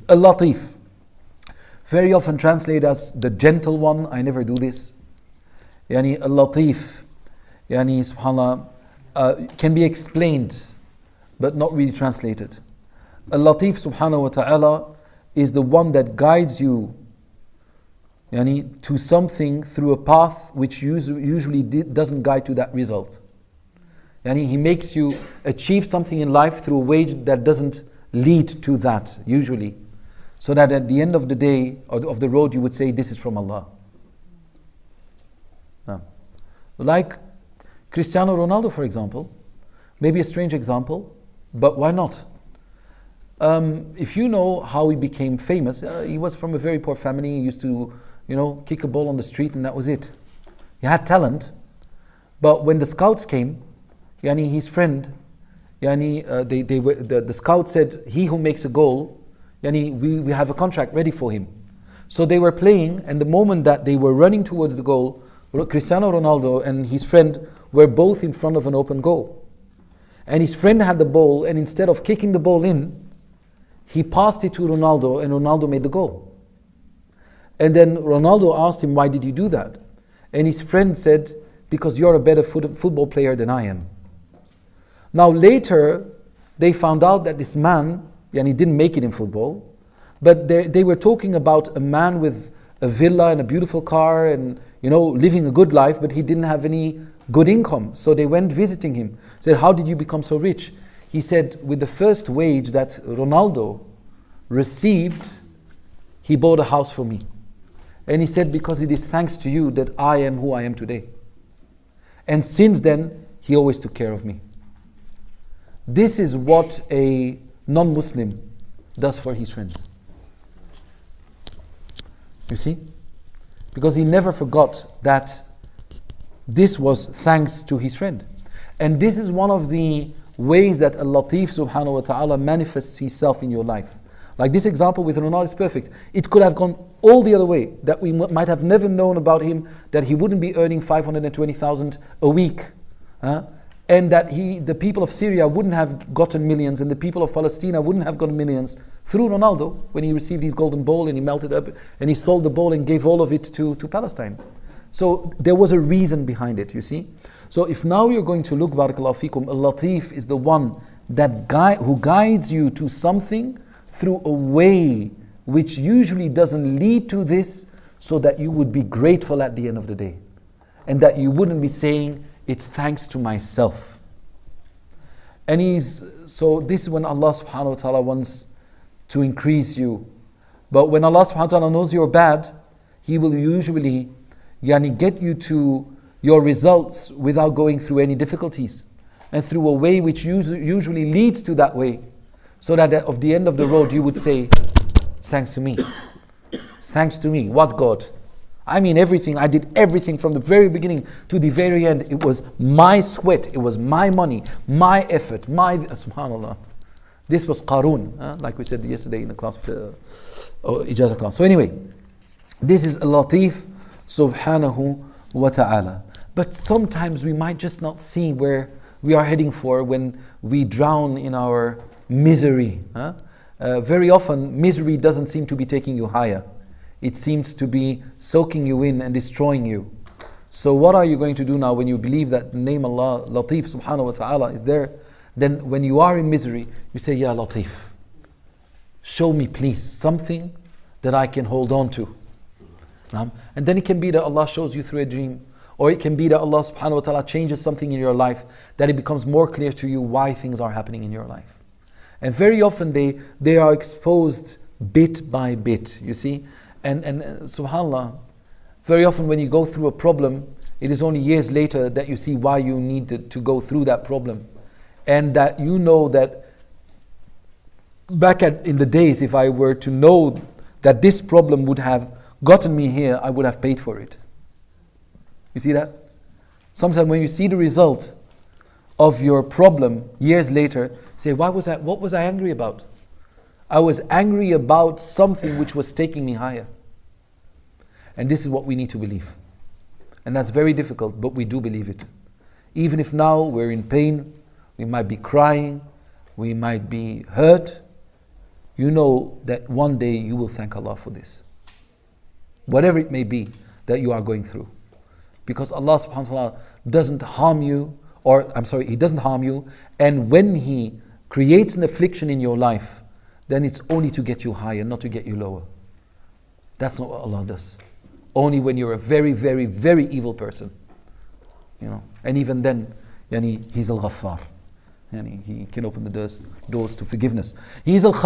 Lateef, very often translated as the gentle one. I never do this. Yani Lateef, yani subhanAllah, can be explained but not really translated. Lateef subhanahu wa ta'ala is the one that guides you yani, to something through a path which usually doesn't guide to that result. Yani, he makes you achieve something in life through a way that doesn't lead to that usually. So that at the end of the day, or of the road, you would say, this is from Allah. Like Cristiano Ronaldo, for example, maybe a strange example, but why not? If you know how he became famous, he was from a very poor family. He used to, kick a ball on the street, and that was it. He had talent, but when the scouts came, yani his friend, the scout said, he who makes a goal, yani we have a contract ready for him. So they were playing, and the moment that they were running towards the goal, Cristiano Ronaldo and his friend were both in front of an open goal. And his friend had the ball, and instead of kicking the ball in, he passed it to Ronaldo, and Ronaldo made the goal. And then Ronaldo asked him, why did you do that? And his friend said, because you're a better football player than I am. Now later, they found out that this man, and he didn't make it in football, but they were talking about a man with a villa and a beautiful car and living a good life, but he didn't have any good income. So they went visiting him, said, how did you become so rich? He said, with the first wage that Ronaldo received, he bought a house for me. And he said, because it is thanks to you that I am who I am today. And since then, he always took care of me. This is what a non-Muslim does for his friends. You see? Because he never forgot that this was thanks to his friend. And this is one of the ways that Lateef subhanahu wa ta'ala manifests himself in your life. Like this example with Ronaldo is perfect. It could have gone all the other way, that we might have never known about him, that he wouldn't be earning 520,000 a week. And that the people of Syria wouldn't have gotten millions, and the people of Palestine wouldn't have gotten millions through Ronaldo when he received his golden ball and he melted up and he sold the ball and gave all of it to Palestine. So there was a reason behind it, you see. So if now you're going to look, barakallahu fikum, Lateef is the one that who guides you to something through a way which usually doesn't lead to this, so that you would be grateful at the end of the day. And that you wouldn't be saying, it's thanks to myself. And so this is when Allah subhanahu wa ta'ala wants to increase you. But when Allah subhanahu wa ta'ala knows you're bad, He will usually get you to your results without going through any difficulties, and through a way which usually leads to that way, so that at the end of the road you would say, thanks to me. Thanks to me. What God? I mean everything. I did everything from the very beginning to the very end. It was my sweat. It was my money, my effort, subhanAllah. This was Qarun, like we said yesterday in the class, Ijazah class. So anyway, this is Lateef subhanahu wa ta'ala. But sometimes we might just not see where we are heading for when we drown in our misery. Very often, misery doesn't seem to be taking you higher. It seems to be soaking you in and destroying you. So what are you going to do now when you believe that the name Allah, Lateef subhanahu wa ta'ala is there? Then when you are in misery, you say, Ya Lateef, show me please something that I can hold on to. And then it can be that Allah shows you through a dream, or it can be that Allah subhanahu wa ta'ala changes something in your life, that it becomes more clear to you why things are happening in your life. And very often they are exposed bit by bit, you see. And subhanAllah, very often when you go through a problem, it is only years later that you see why you needed to go through that problem. And that you know that back in the days, if I were to know that this problem would have gotten me here, I would have paid for it. You see that? Sometimes when you see the result of your problem years later, say, what was I angry about? I was angry about something which was taking me higher. And this is what we need to believe. And that's very difficult, but we do believe it. Even if now we're in pain, we might be crying, we might be hurt, you know that one day you will thank Allah for this. Whatever it may be that you are going through. Because Allah subhanahu wa ta'ala doesn't harm you, He doesn't harm you, and when He creates an affliction in your life, then it's only to get you higher, not to get you lower. That's not what Allah does. Only when you're a very, very, very evil person. And even then, He's Al-Ghaffar. He can open the doors to forgiveness. He's Al